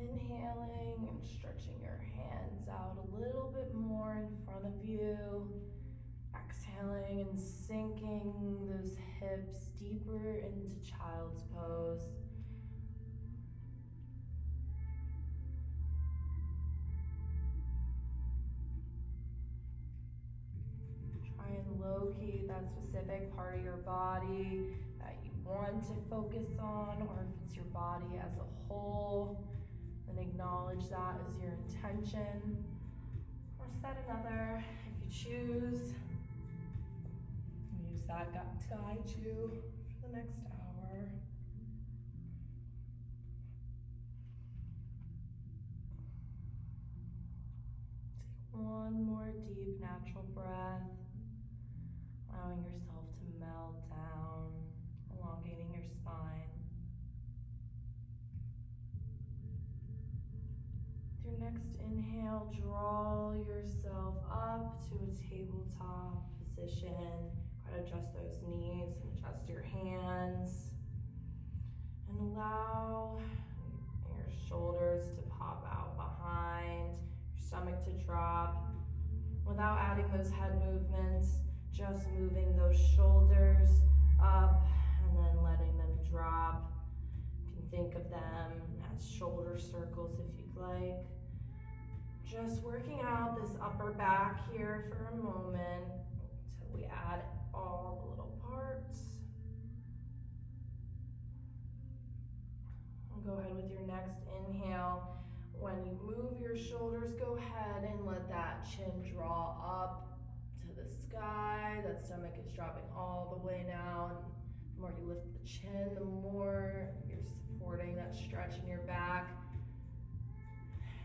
Inhaling and stretching your hands out a little bit more in front of you. Exhaling and sinking those hips deeper into child's pose. Try and locate that specific part of your body that you want to focus on, or if it's your body as a whole, then acknowledge that as your intention. Or set another if you choose. Use that to guide you for the next hour. Take one more deep natural breath, allowing yourself to melt down, elongating your spine. With your next inhale, draw yourself up to a tabletop position. Try to adjust those knees and adjust your hands. And allow your shoulders to pop out behind, your stomach to drop. Without adding those head movements, just moving those shoulders up and then letting them drop. You can think of them as shoulder circles if you'd like. Just working out this upper back here for a moment until we add all the little parts. Go ahead with your next inhale. When you move your shoulders, go ahead and let that chin draw up to the sky. That stomach is dropping all the way now. And the more you lift the chin, the more you're supporting that stretch in your back.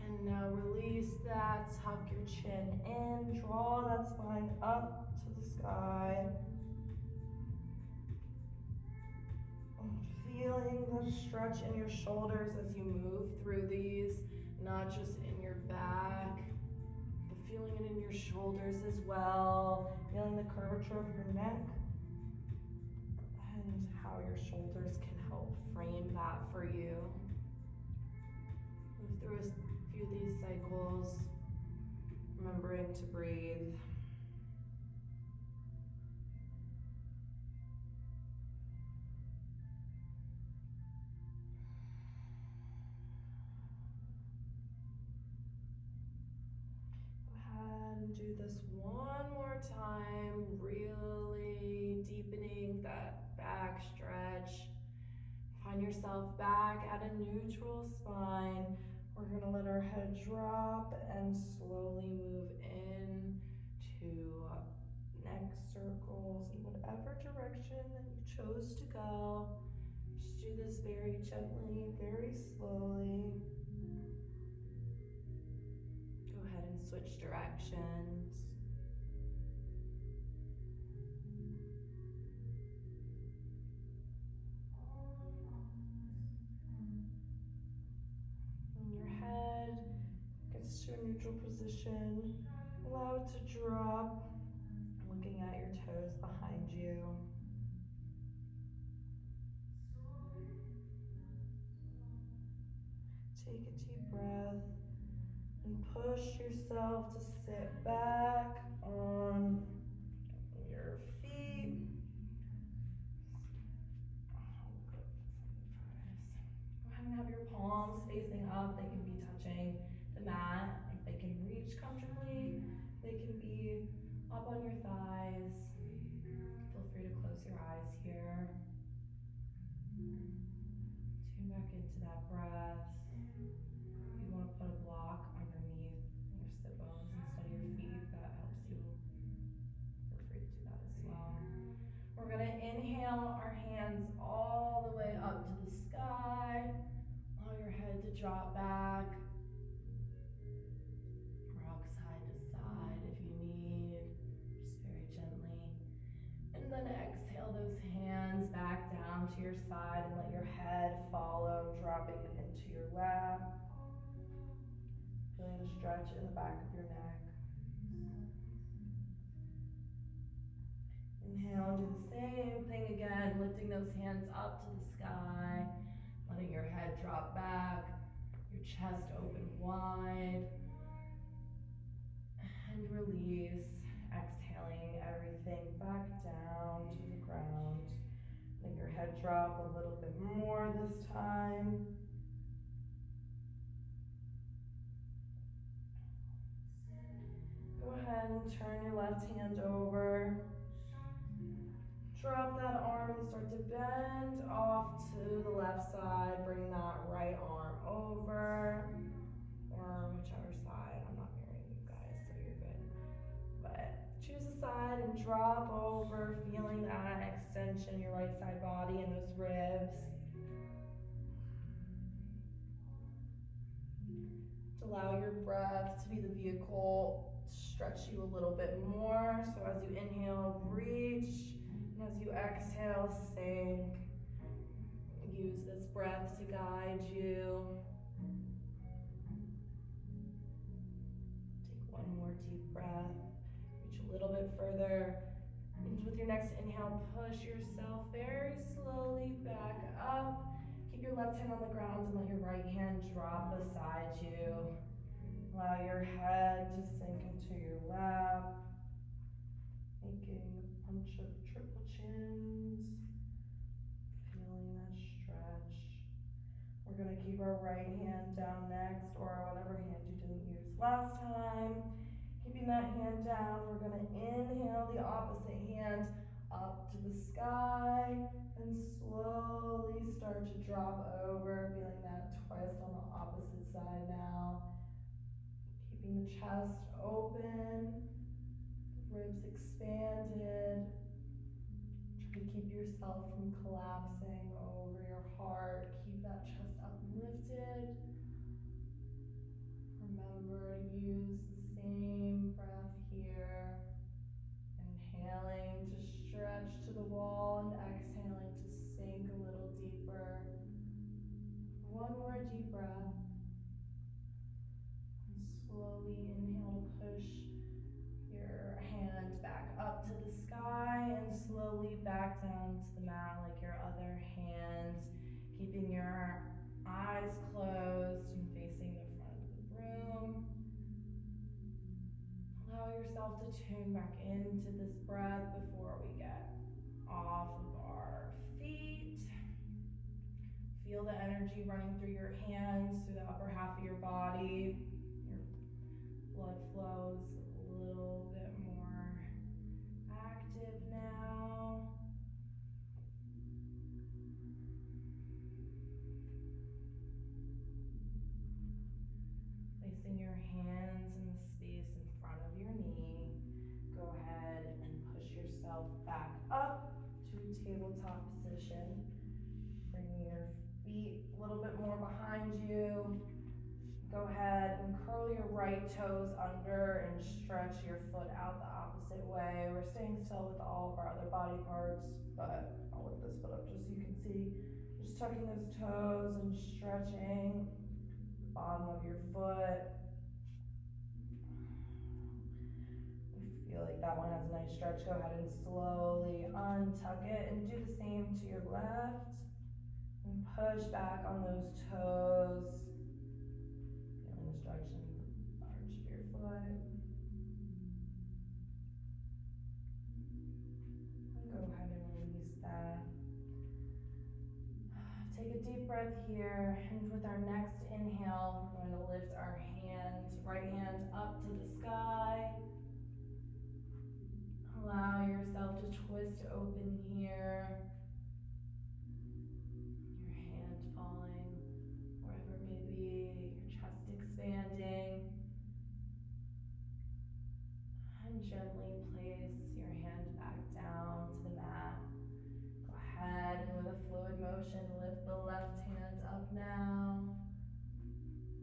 And now release that, tuck your chin in, draw that spine up to the sky. Feeling the stretch in your shoulders as you move through these, not just in your back, but feeling it in your shoulders as well. Feeling the curvature of your neck and how your shoulders can help frame that for you. Move through a few of these cycles, remembering to breathe. And do this one more time, really deepening that back stretch. Find yourself back at a neutral spine. We're gonna let our head drop and slowly move in to neck circles in whatever direction that you chose to go. Just do this very gently, very slowly. Go ahead and switch directions. When your head gets to a neutral position, allow it to drop, looking at your toes behind you. Take a deep breath and push yourself to sit back on your feet. Go ahead and have your palms facing up. They can be touching the mat. If they can reach comfortably, they can be up on your thighs. Feel free to close your eyes here. Tune back into that breath. If you want to put a block underneath your sit bones instead of your feet, that helps you. Feel free to do that as well. We're going to inhale our hands all the way up to the sky. Allow your head to drop back. Rock side to side if you need, just very gently. And then exhale those hands back down to your side and let your head follow, dropping it into your lap. Feeling the stretch in the back of your neck. Inhale, do the same thing again, lifting those hands up to the sky, letting your head drop back, your chest open wide. And release, exhaling everything back down to the ground. Let your head drop a little bit more this time. Go ahead and turn your left hand over. Drop that arm and start to bend off to the left side. Bring that right arm over, or whichever side. I'm not mirroring you guys, so you're good. But choose a side and drop over, feeling that extension in your right side body and those ribs. Allow your breath to be the vehicle to stretch you a little bit more. So as you inhale, reach, and as you exhale, sink. Use this breath to guide you. Take one more deep breath. Reach a little bit further. And with your next inhale, push yourself very slowly back up. Keep your left hand on the ground and let your right hand drop beside you. Allow your head to sink into your lap, making a bunch of triple chins. Feeling that stretch. We're going to keep our right hand down next, or whatever hand you didn't use last time. Keeping that hand down, we're going to inhale the opposite hand up to the sky and slowly start to drop over, feeling that twist on the opposite side now. Keeping the chest open, the ribs expanded. Try to keep yourself from collapsing over your heart. Keep that chest uplifted. Remember to use the same breath here. Inhaling to stretch to the wall and exhaling to sink a little deeper. One more deep breath. And slowly inhale to push your hand back up to the sky and slowly back down to the mat like your other hand. Keeping your eyes closed and facing the front of the room. Allow yourself to tune back into this breath before we get off of our feet. Feel the energy running through your hands, through the upper half of your body. Your blood flows a little bit more active now. Placing your hands in the space in front of your knee. Go ahead and push yourself back up to tabletop position. Bringing your feet a little bit more behind you. Go ahead and curl your right toes under and stretch your foot out the opposite way. We're staying still with all of our other body parts, but I'll lift this foot up just so you can see. Just tucking those toes and stretching the bottom of your foot. You feel like that one has a nice stretch. Go ahead and slowly untuck it and do the same to your left. And push back on those toes. Feeling the stretch in the arch of your foot. And go ahead and release that. Take a deep breath here, and with our next inhale, we're going to lift our hands, right hand up to the sky. Allow yourself to twist open here. Your hand falling wherever it may be, your chest expanding. And gently place your hand back down to the mat. Go ahead and with a fluid motion, lift the left hand up now.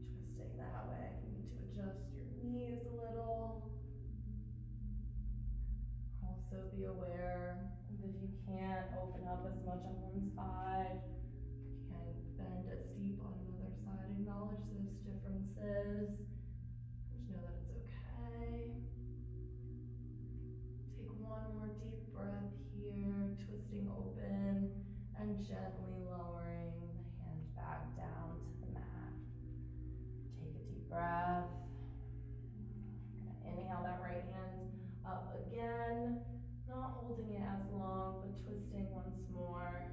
Twisting that way. If you need to adjust your knees a little. Also be aware that if you can't open up as much on one side, can't bend as deep on another side, acknowledge those differences. Just know that it's okay. Take one more deep breath here, twisting open and gently lowering the hand back down to the mat. breath. Inhale that right hand up again, not holding it as long, but twisting once more.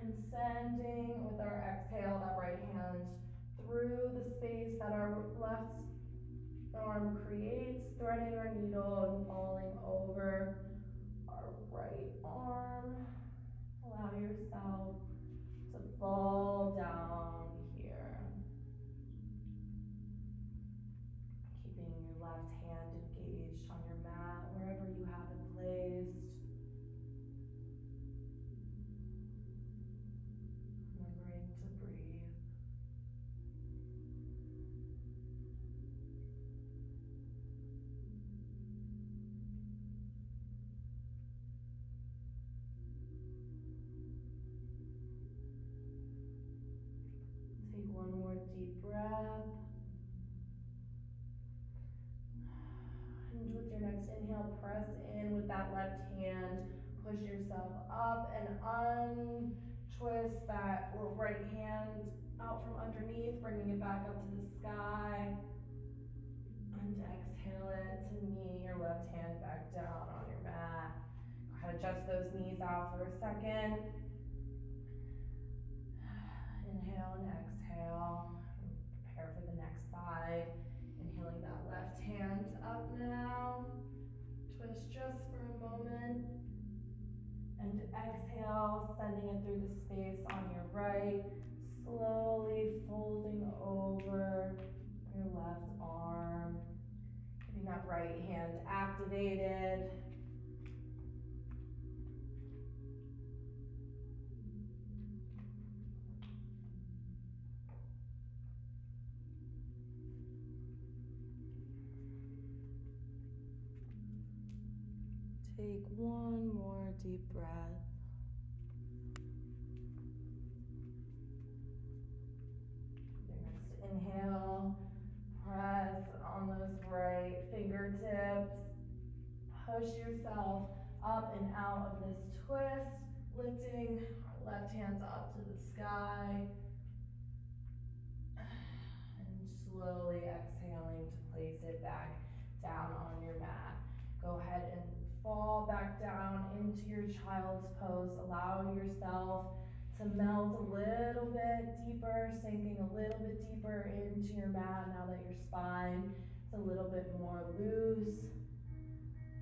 And sending with our exhale that right hand through the space that our left arm creates, threading our needle and falling over our right arm. Allow yourself to fall down here. Keeping your left hand engaged on your mat, wherever you have it placed. Remembering to breathe. Take one more deep breath. And with your next inhale, press in with that left hand. Push yourself up and untwist that right hand out from underneath, bringing it back up to the sky. And exhale it to meet your left hand back down on your mat. Go ahead, adjust those knees out for a second. Inhale and exhale. Prepare for the next side. Inhaling that left hand up now. Twist just for a moment. And exhale, sending it through the space on your right. Slowly folding over your left arm. Keeping that right hand activated. Take one more deep breath. Your next inhale, press on those right fingertips. Push yourself up and out of this twist, lifting our left hands up to the sky. And slowly exhaling to place it back down on your mat. Go ahead and fall back down into your child's pose. Allow yourself to melt a little bit deeper, sinking a little bit deeper into your mat now that your spine is a little bit more loose.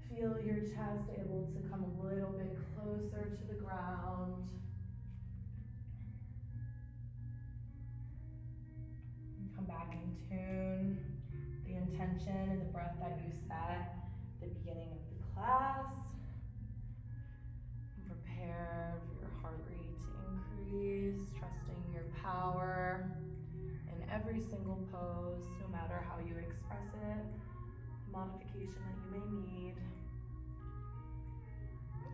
Feel your chest able to come a little bit closer to the ground. And come back in tune. The intention and the breath that you set at the beginning of the class. And prepare for your heart rate to increase, trusting your power in every single pose, no matter how you express it, the modification that you may need.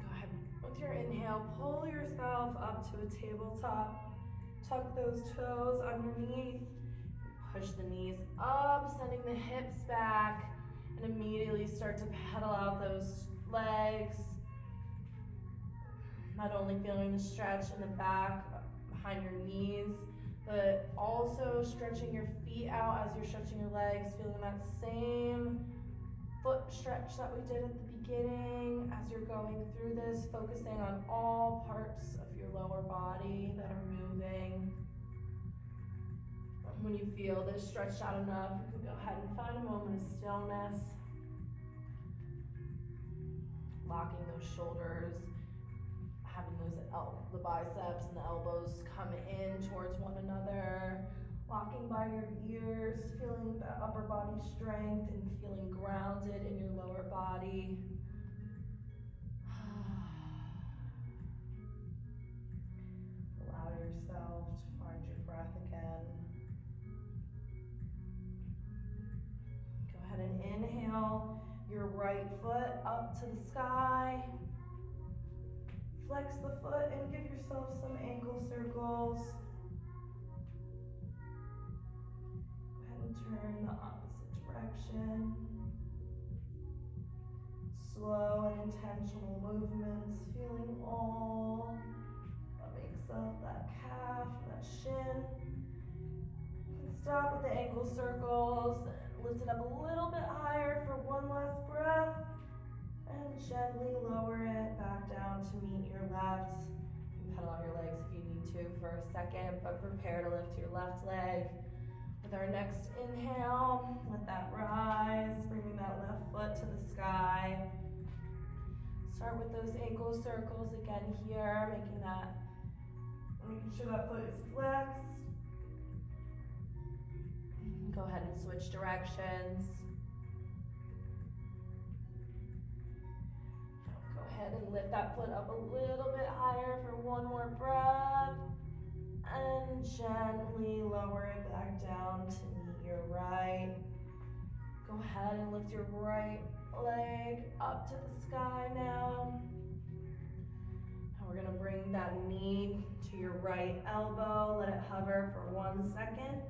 Go ahead, with your inhale, pull yourself up to a tabletop. Tuck those toes underneath. Push the knees up, sending the hips back, and immediately start to pedal out those legs. Not only feeling the stretch in the back behind your knees, but also stretching your feet out as you're stretching your legs, feeling that same foot stretch that we did at the beginning as you're going through this, focusing on all parts of your lower body that are moving. When you feel this stretched out enough, you can go ahead and find a moment of stillness. Locking those shoulders, having the biceps and the elbows come in towards one another. Locking by your ears, feeling the upper body strength and feeling grounded in your lower body. Allow yourself to find your breath again. Go ahead and inhale your right foot up to the sky. Flex the foot and give yourself some ankle circles. Go ahead and turn the opposite direction. Slow and intentional movements, feeling all that makes up that calf, that shin. And Stop with the ankle circles. Lift it up a little bit higher for one last breath. And gently lower it back down to meet your left. You can pedal on your legs if you need to for a second, but prepare to lift your left leg. With our next inhale, let that rise, bringing that left foot to the sky. Start with those ankle circles again here, making sure that foot is flexed. Go ahead and switch directions. Go ahead and lift that foot up a little bit higher for one more breath. And gently lower it back down to meet your right. Go ahead and lift your right leg up to the sky now. And we're gonna bring that knee to your right elbow. Let it hover for 1 second.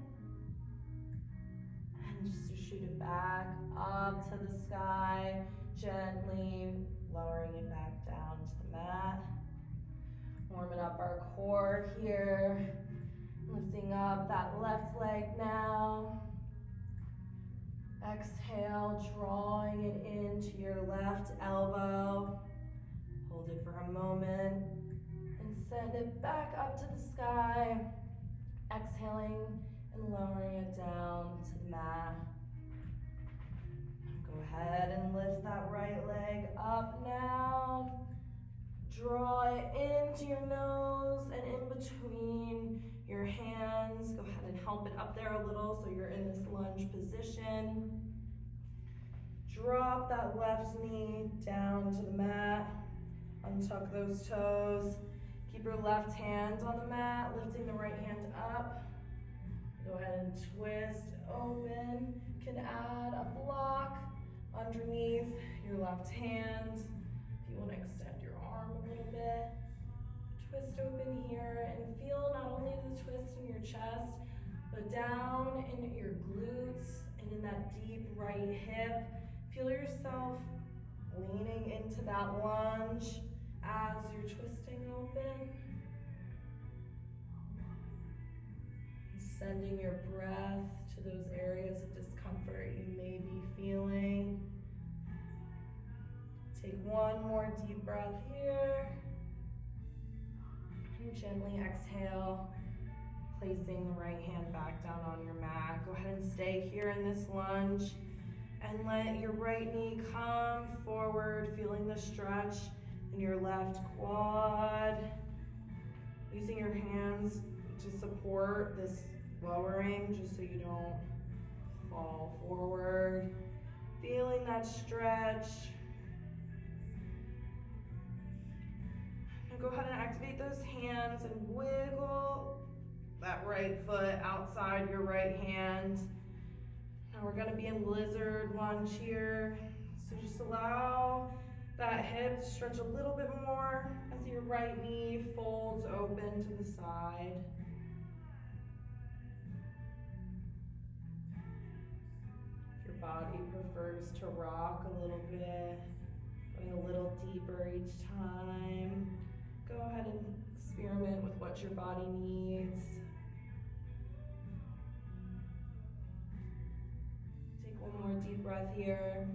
And just to shoot it back up to the sky, gently lowering it back down to the mat. Warming up our core here. Lifting up that left leg now. Exhale, drawing it into your left elbow. Hold it for a moment and send it back up to the sky. Exhaling and lowering it down to the mat. Go ahead and lift that right leg up now. Draw it into your nose and in between your hands. Go ahead and help it up there a little so you're in this lunge position. Drop that left knee down to the mat. Untuck those toes. Keep your left hand on the mat, lifting the right hand up. Go ahead and twist open. You can add a block underneath your left hand. If you want to extend your arm a little bit. Twist open here and feel not only the twist in your chest, but down in your glutes and in that deep right hip. Feel yourself leaning into that lunge as you're twisting open. Sending your breath to those areas of discomfort you may be feeling. Take one more deep breath here. And gently exhale, placing the right hand back down on your mat. Go ahead and stay here in this lunge and let your right knee come forward, feeling the stretch in your left quad. Using your hands to support this lowering just so you don't fall forward. Feeling that stretch. Go ahead and activate those hands and wiggle that right foot outside your right hand. Now we're gonna be in lizard lunge here. So just allow that hip to stretch a little bit more as your right knee folds open to the side. If your body prefers to rock a little bit, going a little deeper each time, go ahead and experiment with what your body needs. Take one more deep breath here.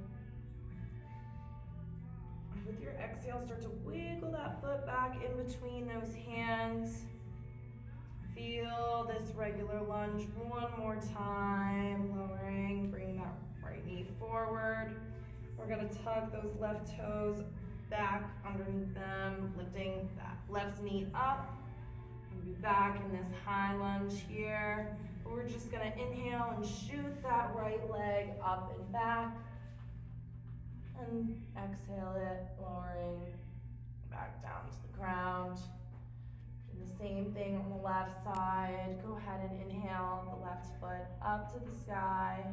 With your exhale, start to wiggle that foot back in between those hands. Feel this regular lunge one more time. Lowering, bringing that right knee forward. We're gonna tuck those left toes back underneath them, lifting that left knee up. We'll be back in this high lunge here. We're just gonna inhale and shoot that right leg up and back. And exhale it, lowering back down to the ground. Do the same thing on the left side. Go ahead and inhale the left foot up to the sky.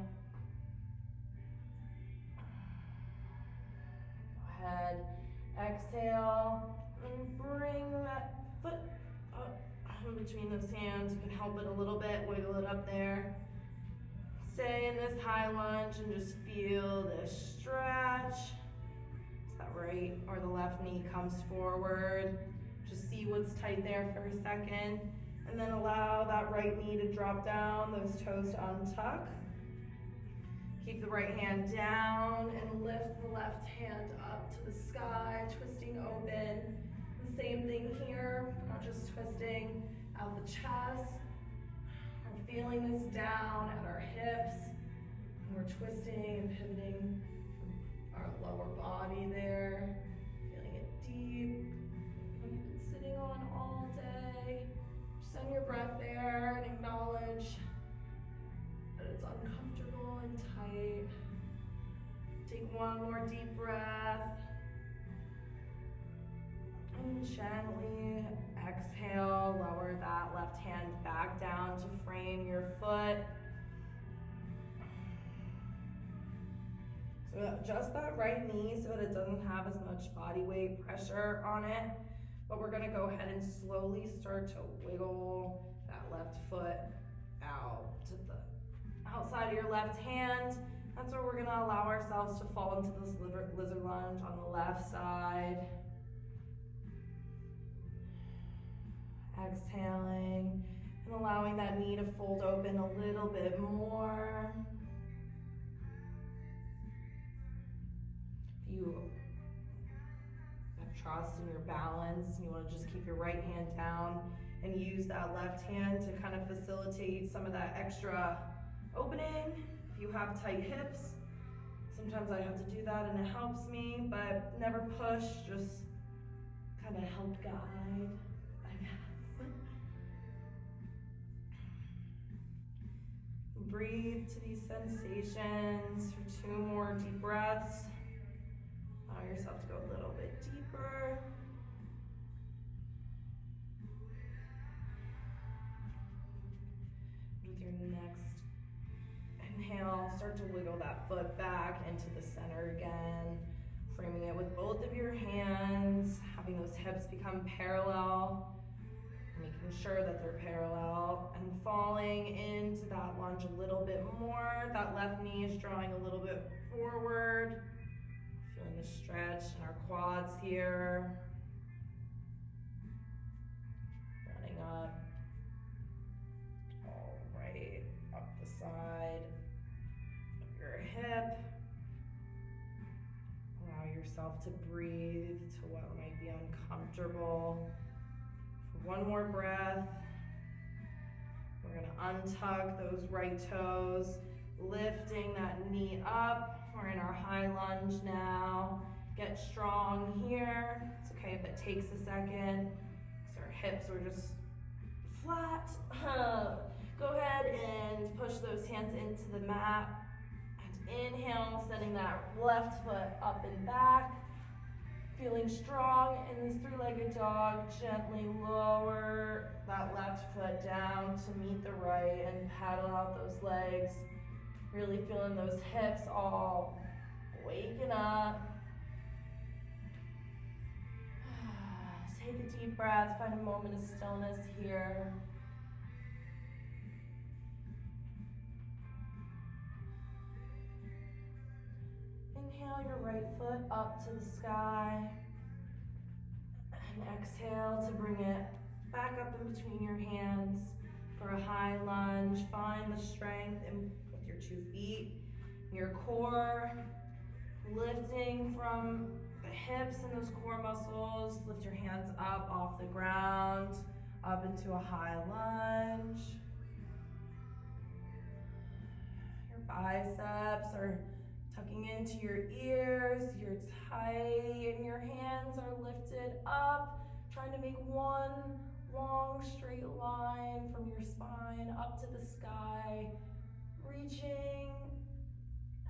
Go ahead, exhale, and bring that foot up in between those hands. You can help it a little bit, wiggle it up there. Stay in this high lunge and just feel this stretch. As that right or the left knee comes forward. Just see what's tight there for a second. And then allow that right knee to drop down, those toes to untuck. Keep the right hand down and lift the left hand up to the sky, twisting open. The same thing here, not just twisting out the chest. We're feeling this down at our hips. And we're twisting and pivoting our lower body there. Feeling it deep. What you've been sitting on all day. Send your breath there and acknowledge that it's uncomfortable and tight. Take one more deep breath. And gently exhale, lower that left hand back down to frame your foot. So adjust that right knee so that it doesn't have as much body weight pressure on it. But we're gonna go ahead and slowly start to wiggle that left foot out to the outside of your left hand. That's where we're gonna allow ourselves to fall into this lizard lunge on the left side. Exhaling and allowing that knee to fold open a little bit more. If you have trust in your balance, you want to just keep your right hand down and use that left hand to kind of facilitate some of that extra opening. If you have tight hips, sometimes I have to do that and it helps me, but never push, just kind of help guide, I guess. Breathe to these sensations for 2 more deep breaths. Allow yourself to go a little bit deeper. With your next inhale, start to wiggle that foot back into the center again, framing it with both of your hands, having those hips become parallel, making sure that they're parallel, and falling into that lunge a little bit more. That left knee is drawing a little bit forward. Feeling the stretch in our quads here. Running up. All right, up the side of your hip. Allow yourself to breathe to what might be uncomfortable. For 1 more breath, we're gonna untuck those right toes, lifting that knee up. We're in our high lunge now. Get strong here. It's okay if it takes a second, because our hips are just flat. Go ahead and push those hands into the mat. And inhale, sending that left foot up and back. Feeling strong in this 3-legged dog. Gently lower that left foot down to meet the right and paddle out those legs. Really feeling those hips all waking up. Take a deep breath, find a moment of stillness here. Inhale your right foot up to the sky. And exhale to bring it back up in between your hands for a high lunge. Find the strength in with your 2 feet, your core, lifting from the hips and those core muscles. Lift your hands up off the ground, up into a high lunge. Your biceps are tucking into your ears, you're tight, and your hands are lifted up, trying to make one long straight line from your spine up to the sky, reaching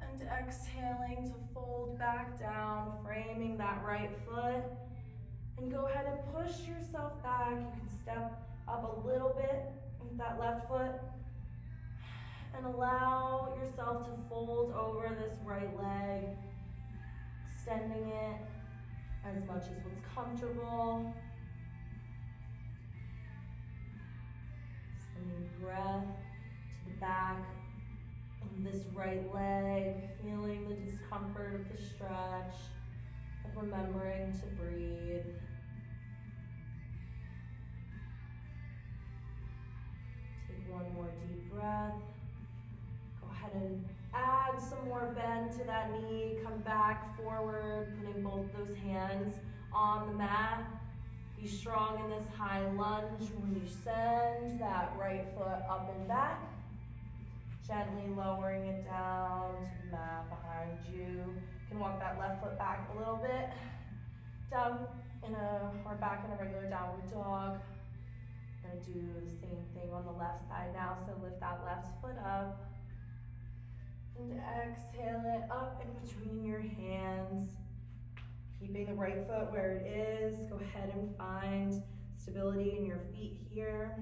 and exhaling to fold back down, framing that right foot, and go ahead and push yourself back. You can step up a little bit with that left foot, and allow yourself to fold over this right leg, extending it as much as what's comfortable. Sending breath to the back of this right leg, feeling the discomfort of the stretch, but remembering to breathe. Take breath. Go ahead and add some more bend to that knee. Come back forward, putting both those hands on the mat. Be strong in this high lunge when you send that right foot up and back. Gently lowering it down to the mat behind you. You can walk that left foot back a little bit. Down or back in a regular downward dog. Gonna do the same thing on the left side now, so lift that left foot up. And exhale it up in between your hands. Keeping the right foot where it is. Go ahead and find stability in your feet here.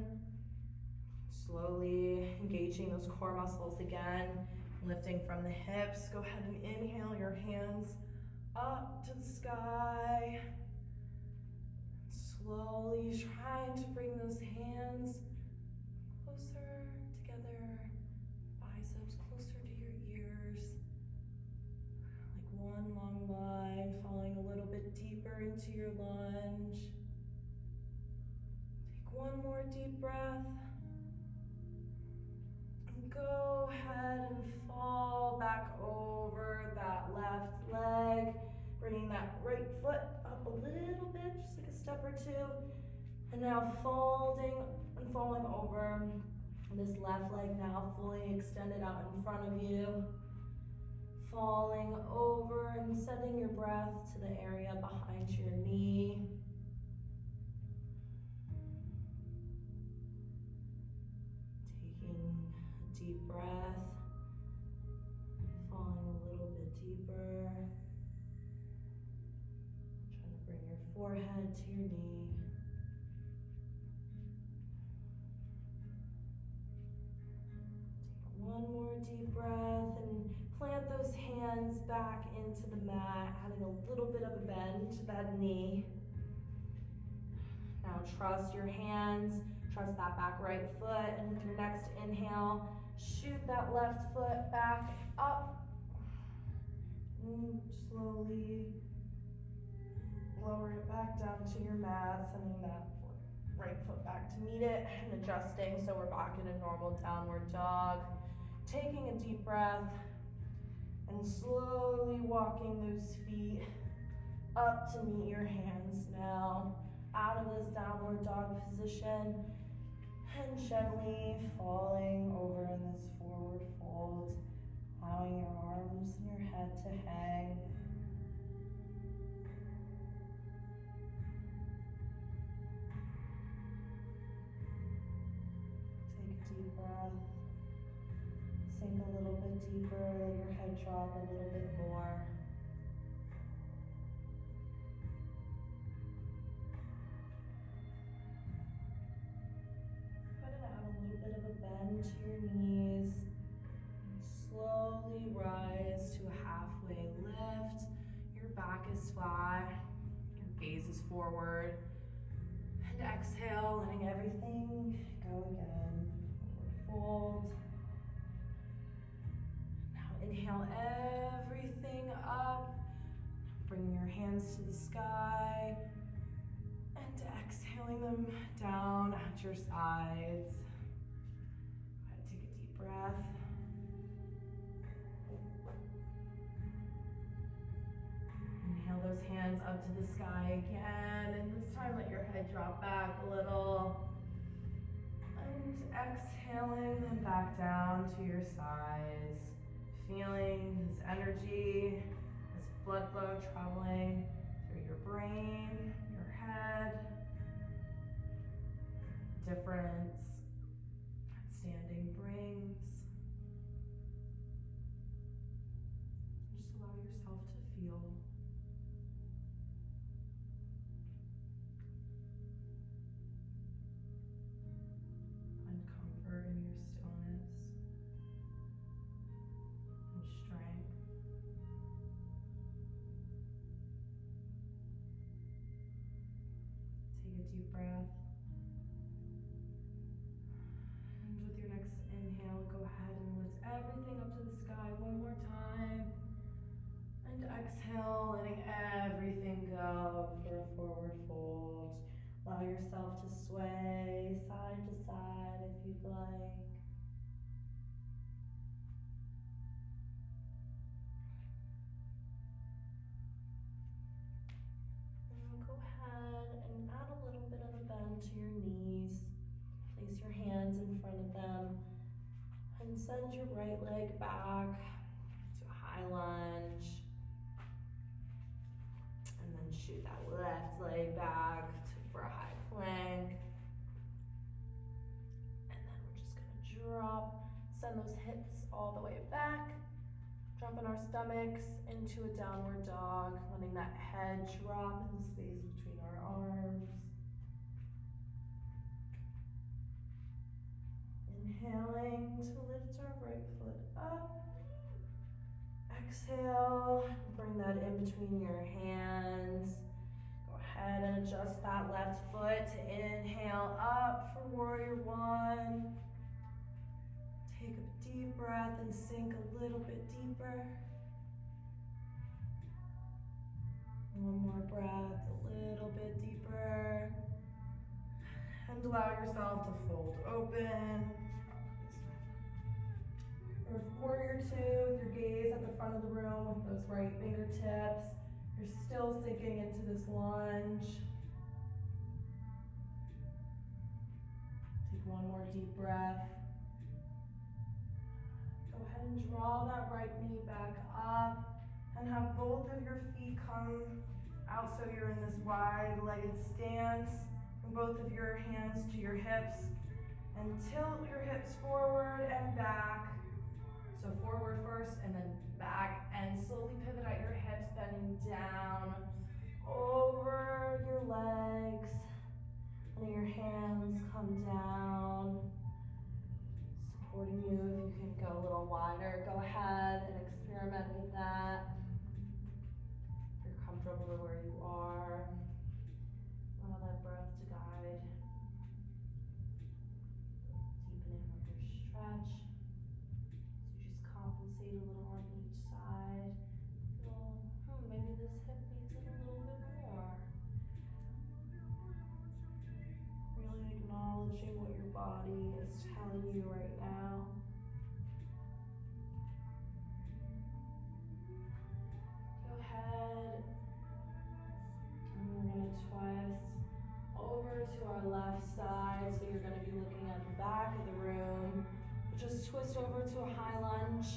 Slowly engaging those core muscles again. Lifting from the hips. Go ahead and inhale your hands up to the sky. Slowly trying to bring those hands closer together. Biceps closer to your ears. Like one long line, falling a little bit deeper into your lunge. Take one more deep breath. And go ahead and fall back over that left leg. Bringing that right foot up a little bit, just like a step or two. And now folding and falling over. This left leg now fully extended out in front of you. Falling over and sending your breath to the area behind your knee. Taking a deep breath. Falling a little bit deeper. Trying to bring your forehead to your knee. One more deep breath and plant those hands back into the mat, adding a little bit of a bend to that knee. Now trust your hands, trust that back right foot, and with your next inhale, shoot that left foot back up. And slowly lower it back down to your mat, sending that right foot back to meet it and adjusting so we're back in a normal downward dog. Taking a deep breath and slowly walking those feet up to meet your hands now. Out of this downward dog position and gently falling over in this forward fold, allowing your arms and your head to hang. Take a deep breath. Sink a little bit deeper, let your head drop a little bit more. Go ahead and add a little bit of a bend to your knees. Slowly rise to a halfway lift. Your back is flat, your gaze is forward. And exhale, letting everything go again. Forward fold. Inhale everything up, bringing your hands to the sky, and exhaling them down at your sides. Go ahead, take a deep breath. Inhale those hands up to the sky again, and this time let your head drop back a little. And exhaling them back down to your sides. Feeling this energy, this blood flow traveling through your brain, your head. Difference that standing brings. Just allow yourself to feel. Find comfort in your stillness. Strength. Take a deep breath. And with your next inhale, go ahead and lift everything up to the sky one more time. And exhale, letting everything go for a forward fold. Allow yourself to sway side to side if you'd like. hands in front of them. And send your right leg back to a high lunge. And then shoot that left leg back for a high plank. And then we're just gonna drop, send those hips all the way back. Dropping our stomachs into a downward dog, letting that head drop in the space between our arms. Inhaling to lift our right foot up. Exhale, bring that in between your hands. Go ahead and adjust that left foot to inhale up for warrior one. Take a deep breath and sink a little bit deeper. One more breath, a little bit deeper. And allow yourself to fold open. Warrior two, with your gaze at the front of the room with those right fingertips. You're still sinking into this lunge. Take one more deep breath. Go ahead and draw that right knee back up and have both of your feet come out so you're in this wide-legged stance. Bring both of your hands to your hips and tilt your hips forward and back. So forward first and then back, and slowly pivot at your hips, bending down over your legs. Letting your hands come down, supporting you. If you can go a little wider, go ahead and experiment with that. If you're comfortable where you are, allow that breath to guide. Deepening with your stretch. Compensate a little on each side. Maybe this hip needs it a little bit more. Really acknowledging what your body is telling you right now. Go ahead, and we're going to twist over to our left side. So you're going to be looking at the back of the room. Just twist over to a high lunge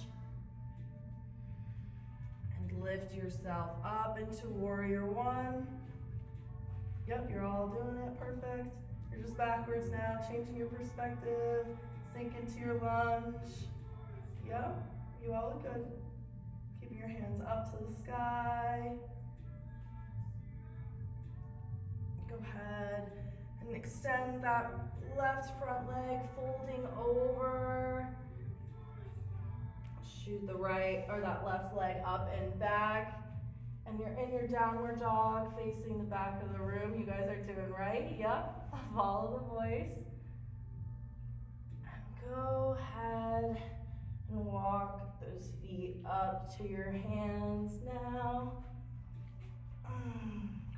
and lift yourself up into warrior one. Yep, you're all doing it, perfect. You're just backwards now, changing your perspective, sink into your lunge. Yep, you all look good. Keeping your hands up to the sky. Go ahead and extend that left front leg, folding over. Shoot the right or that left leg up and back. And you're in your downward dog, facing the back of the room. You guys are doing right. Yep. Follow the voice. And go ahead and walk those feet up to your hands now.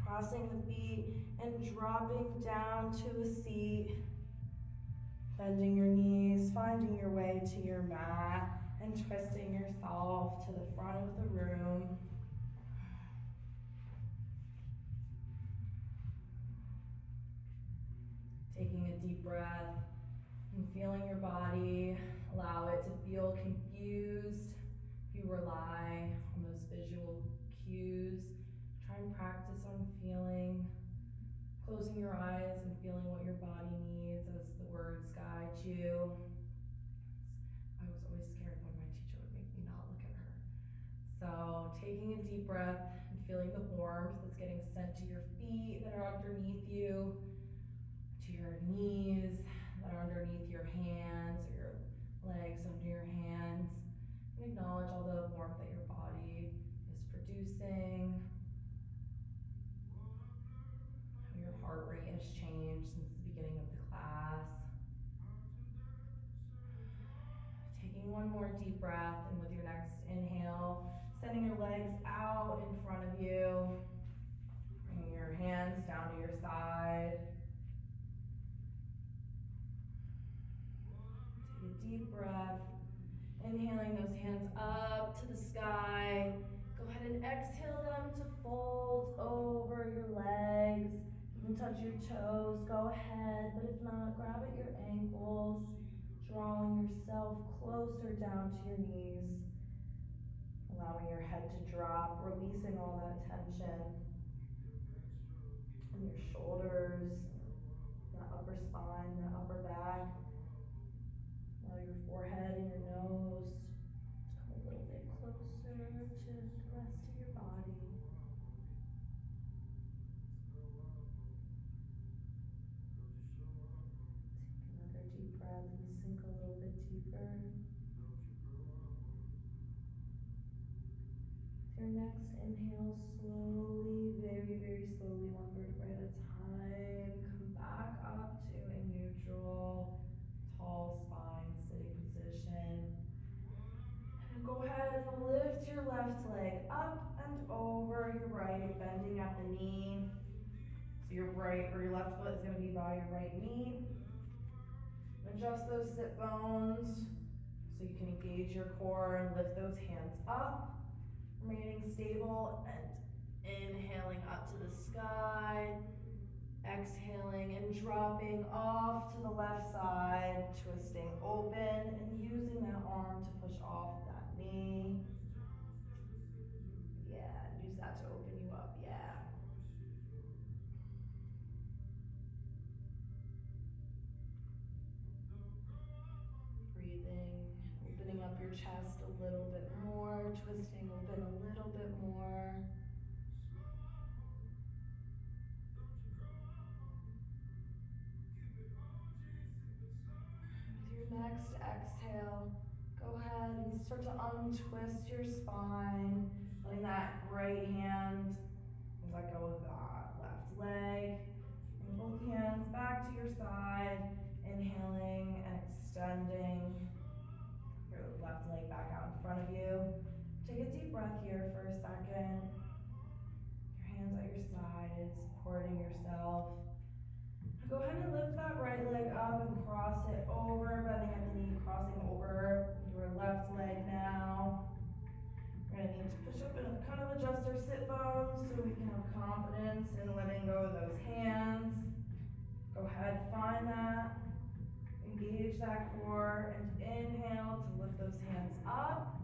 Crossing the feet and dropping down to a seat. Bending your knees, finding your way to your mat, and twisting yourself to the front of the room. Taking a deep breath and feeling your body. Allow it to feel confused. If you rely on those visual cues, try and practice on feeling. Closing your eyes and feeling what your body needs as the words guide you. I was always scared when my teacher would make me not look at her. So taking a deep breath and feeling the warmth that's getting sent to your feet that are underneath you, to your knees that are underneath your hands, or your legs under your hands. And acknowledge all the warmth that your body is producing. Your heart rate has changed since the beginning of the class. Taking one more deep breath, and with your next inhale, sending your legs out in front of you. Bringing your hands down to your side. Take a deep breath. Inhaling those hands up to the sky. Go ahead and exhale them to fold over your legs. You can touch your toes, go ahead, but if not, grab at your ankles. closer down to your knees, allowing your head to drop, releasing all that tension in your shoulders, the upper spine, the upper back. Allow your forehead and your nose to come a little bit closer to the rest of your body. Take another deep breath and sink a little bit deeper. With your next inhale, slowly, very, very slowly, one vertebrae at a time, come back up to a neutral, tall spine, sitting position. And go ahead and lift your left leg up and over your right, bending at the knee. So your right or your left foot is going to be by your right knee. Adjust those sit bones so you can engage your core and lift those hands up. Remaining stable and inhaling up to the sky. Exhaling and dropping off to the left side, twisting open and using that arm to push off of that knee. Yeah, use that to open you up, yeah. Breathing, opening up your chest a little bit more, twisting open a little bit more. With your next exhale, go ahead and start to untwist your spine, letting that right hand let go of that left leg. And both hands back to your side, inhaling and extending your left leg back out in front of you. Take a deep breath here for a second. Your hands at your side, supporting yourself. Go ahead and lift that right leg up and cross it over, bending at the knee, crossing over your left leg now. We're going to need to push up and kind of adjust our sit bones so we can have confidence in letting go of those hands. Go ahead, find that. Engage that core and inhale to lift those hands up.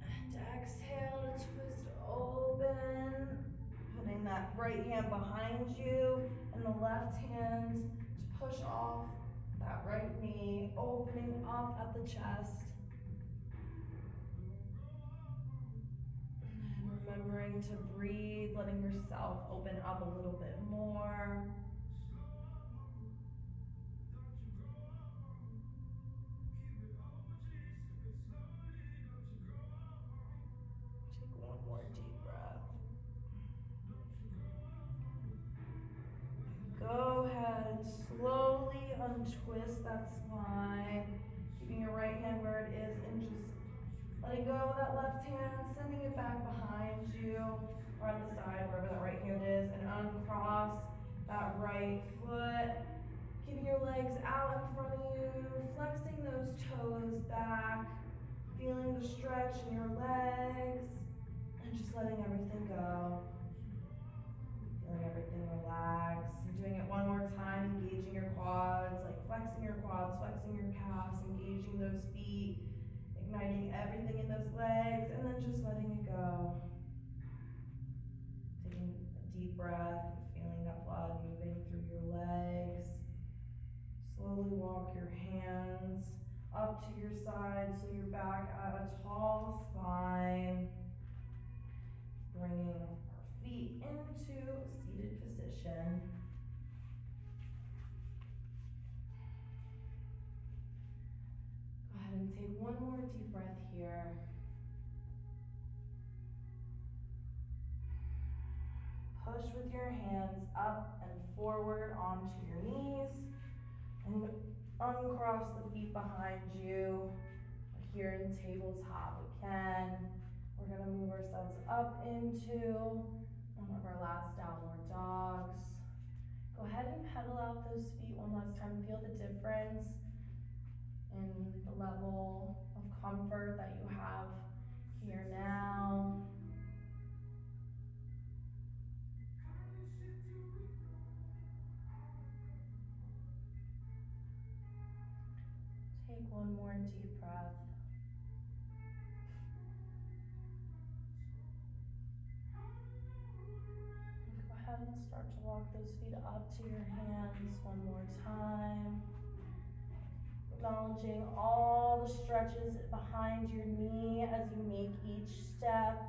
And exhale to twist open. Putting that right hand behind you and the left hand to push off that right knee, opening up at the chest. And remembering to breathe, letting yourself open up a little bit more. Take one more deep breath. Go ahead and slowly untwist that spine, keeping your right hand where it is and just letting go of that left hand, sending it back behind you or at the side, wherever that right hand is, and uncross that right foot. Keeping your legs out in front of you, flexing those toes back, feeling the stretch in your legs, and just letting everything go. Feeling everything relax. And doing it one more time, engaging your quads, like flexing your quads, flexing your calves, engaging those feet, igniting everything in those legs, and then just letting it go. Taking a deep breath and feeling that blood moving through your legs. Slowly walk your hands up to your side so you're back at a tall spine. Bringing our feet into a seated position. Go ahead and take one more deep breath here. Push with your hands up and forward onto your knees and uncross the feet behind you. We're here in tabletop again. We're going to move ourselves up into one of our last downward dogs. Go ahead and pedal out those feet one last time. Feel the difference in the level of comfort that you have here now. Take one more deep breath. Go ahead and start to walk those feet up to your hands one more time. Acknowledging all the stretches behind your knee as you make each step.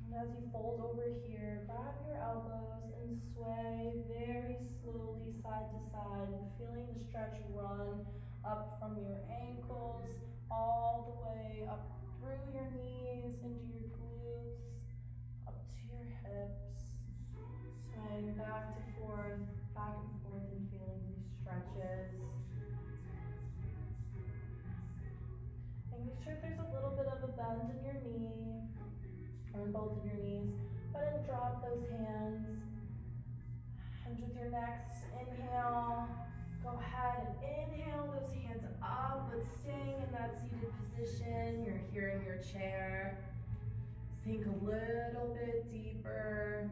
And as you fold over here, grab your elbows and sway very slowly side to side, feeling the stretch run up from your ankles all the way up through your knees, into your glutes, up to your hips. Swaying back and forth and feeling these stretches. Making sure there's a little bit of a bend in your knee, or in both of your knees. Go ahead and drop those hands. And with your next inhale, go ahead and inhale those hands up, but staying in that seated position. You're here in your chair. Sink a little bit deeper,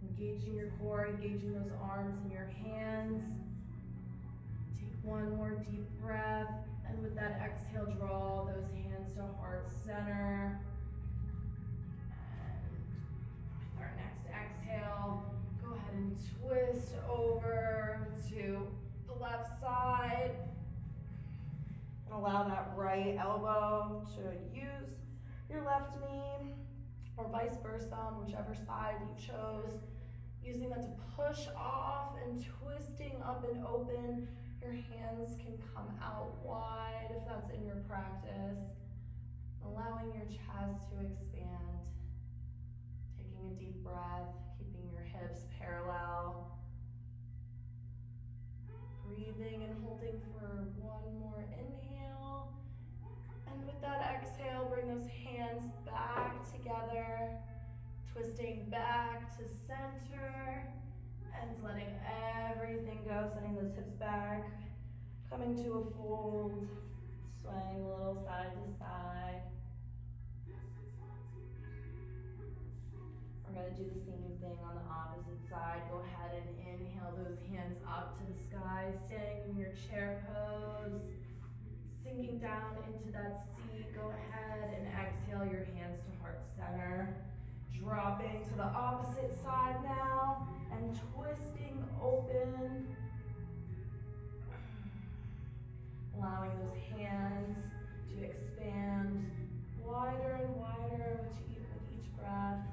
engaging your core, engaging those arms and your hands. Take one more deep breath, and with that exhale, draw those hands to heart center. And with our next exhale, go ahead and twist over to the left side. And allow that right elbow to use your left knee, or vice versa, on whichever side you chose. Using that to push off and twisting up and open. Your hands can come out wide if that's in your practice. Allowing your chest to expand. Taking a deep breath, keeping your hips parallel. Breathing and holding for one more inhale. And with that exhale, bring those hands back together. Twisting back to center. And letting everything go, sending those hips back. Coming to a fold. Swaying a little side to side. We're going to do the same thing on the opposite side. Go ahead and inhale those hands up to the sky, staying in your chair pose. Sinking down into that seat, go ahead and exhale your hands to heart center. Dropping to the opposite side now and twisting open. Allowing those hands to expand wider and wider with each breath.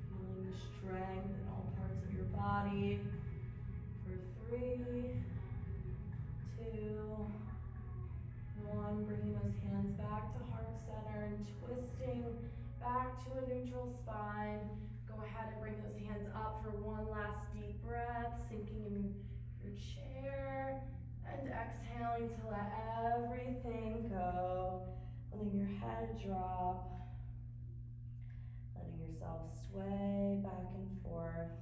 Feeling the strength in all parts of your body. For 3, 2, 1. Bringing those hands back to heart center and twisting back to a neutral spine. Go ahead and bring those hands up for one last deep breath, sinking in your chair and exhaling to let everything go. Letting your head drop. Letting yourself sway back and forth.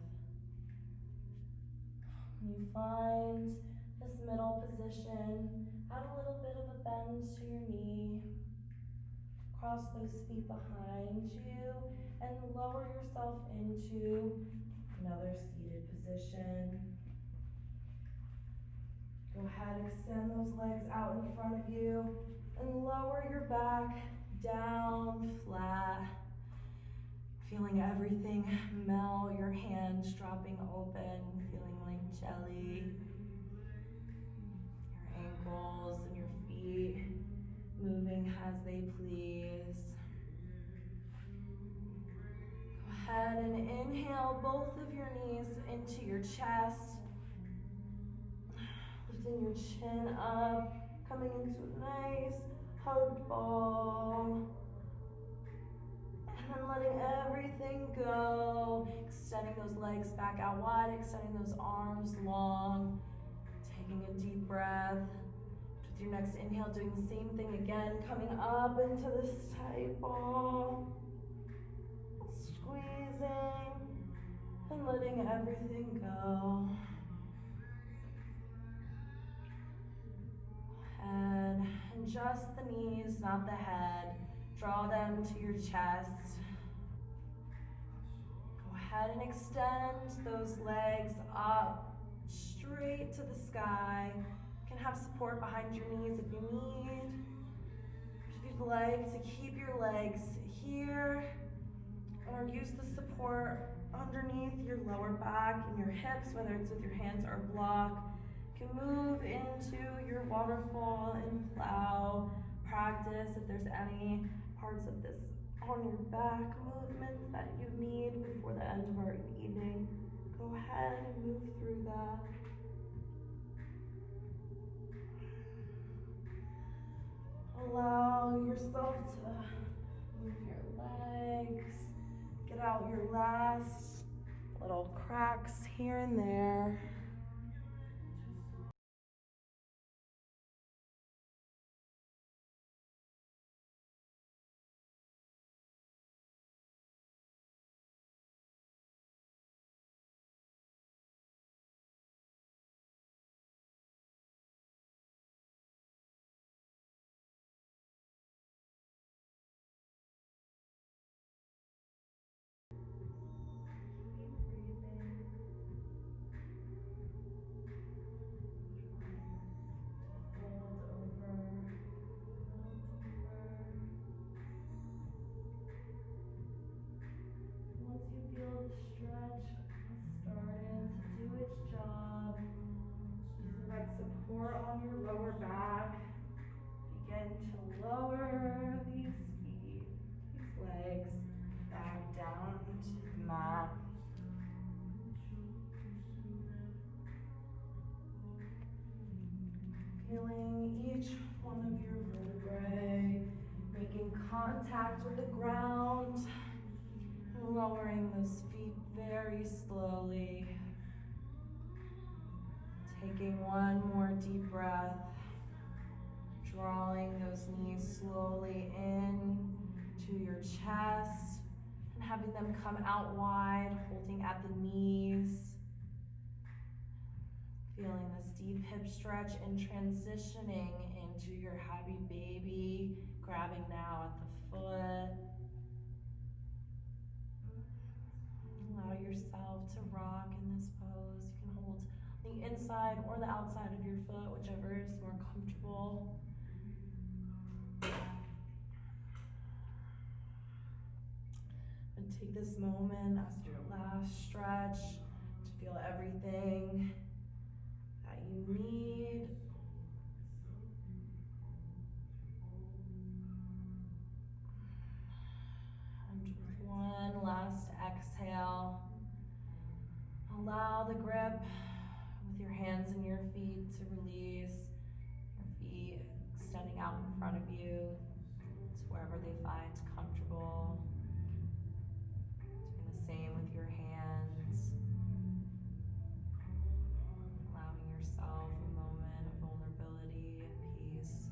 When you find this middle position, add a little bit of a bend to your knee. Cross those feet behind you and lower yourself into another seated position. Go ahead, extend those legs out in front of you and lower your back down flat. Feeling everything melt, your hands dropping open, feeling like jelly. Your ankles and your feet moving as they please. Go ahead and inhale both of your knees into your chest. Lifting your chin up, coming into a nice hug ball. And then letting everything go. Extending those legs back out wide, extending those arms long. Taking a deep breath. With your next inhale, doing the same thing again, coming up into this tight ball. Squeezing and letting everything go. And just the knees, not the head. Draw them to your chest. Go ahead and extend those legs up straight to the sky. You can have support behind your knees if you need. If you'd like to keep your legs here or use the support underneath your lower back and your hips, whether it's with your hands or block, you can move into your waterfall and plow practice. If there's any parts of this on your back movements that you need before the end of our evening, go ahead and move through that. Allow yourself to move your legs, get out your last little cracks here and there. Once you feel the stretch has started to do its job, using that support on your lower back, begin to lower these feet, these legs back down to the mat. Feeling each one of your vertebrae making contact with the ground, lowering those feet very slowly. Taking one more deep breath, drawing those knees slowly in to your chest and having them come out wide, holding at the knees. Feeling this deep hip stretch and transitioning into your happy baby, grabbing now at the foot. Allow yourself to rock in this pose. You can hold the inside or the outside of your foot, whichever is more comfortable. And take this moment as your last stretch to feel everything that you need. And with one last exhale, allow the grip with your hands and your feet to release. Your feet extending out in front of you to wherever they find comfortable. Doing the same with your hands. Allowing yourself a moment of vulnerability and peace.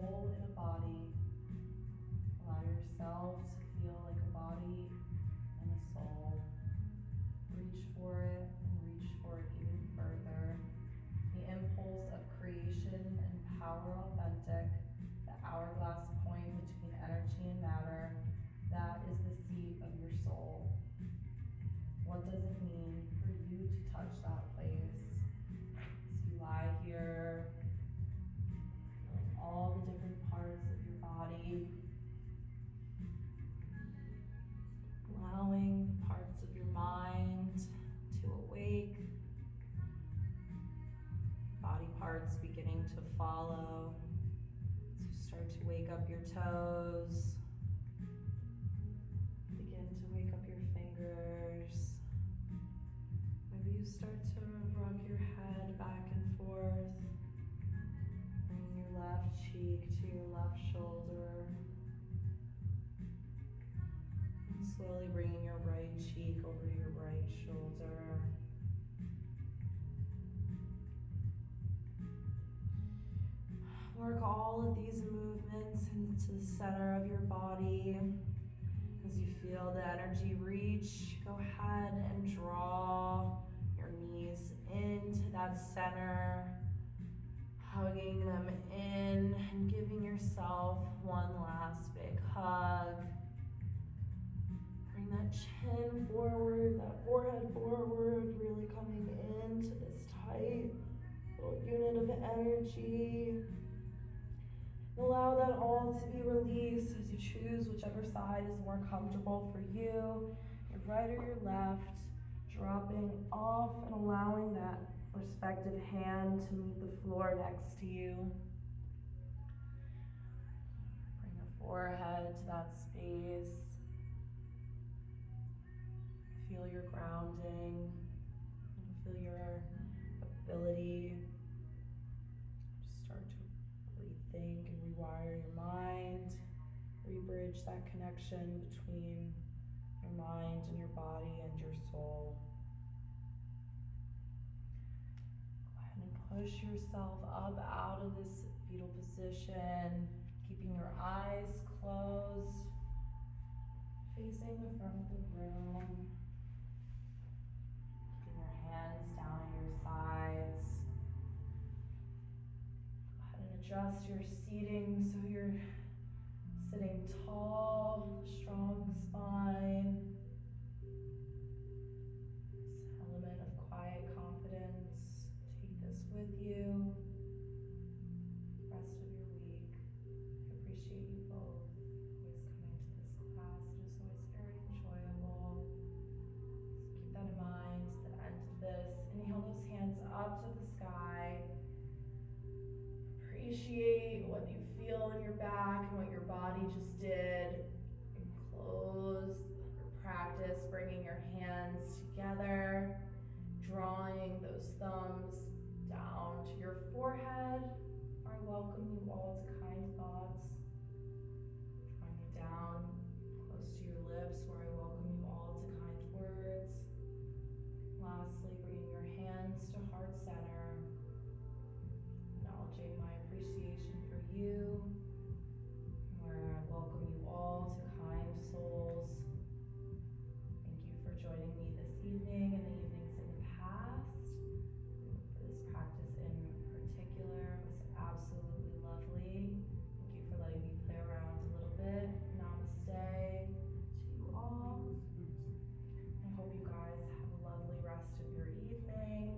soul in a body. Allow yourself to feel like a body and a soul. Reach for it and reach for it even further. The impulse of creation and power authentic, the hourglass point between energy and matter, that is the seat of your soul. What does it mean for you to touch that place? As you lie here, feeling all the different parts of your body, allowing the parts of your mind to awake, body parts beginning to follow. So start to wake up your toes, begin to wake up your fingers. Maybe you start to rub your head back and forth, bringing your left cheek to your left shoulder, and slowly bringing your right cheek over to your right shoulder. Work all of these movements into the center of your body. As you feel the energy reach, go ahead and draw your knees into that center, hugging them in and giving yourself one last big hug. Bring that chin forward, that forehead forward, really coming into this tight little unit of energy. Allow that all to be released as you choose whichever side is more comfortable for you, your right or your left, dropping off and allowing that respective hand to meet the floor next to you. Bring your forehead to that space. Feel your grounding, and feel your ability to start to rethink and rewire your mind, rebridge that connection between your mind and your body and your soul. Go ahead and push yourself up out of this fetal position, keeping your eyes closed, facing the front of the room. Keeping your hands down at your sides. Adjust your seating so you're sitting tall, strong spine. This element of quiet confidence. Take this with you the rest of your week. I appreciate you both always coming to this class. It is always very enjoyable. So keep that in mind at the end of this. Inhale those hands up to the sky. Appreciate what you feel in your back and what your body just did. And close your practice, bringing your hands together, drawing those thumbs down to your forehead. I welcome you all to kind thoughts. Drawing it down close to your lips, where I welcome you all to kind words. Lastly, bringing your hands to heart center. Acknowledging my appreciation for you, where I welcome you all to kind souls. Thank you for joining me this evening and the evenings in the past. For this practice in particular, it was absolutely lovely. Thank you for letting me play around a little bit. Namaste to you all. I hope you guys have a lovely rest of your evening.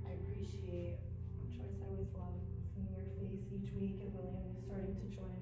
I appreciate Joyce, I always love seeing your face each week, and William, you starting to join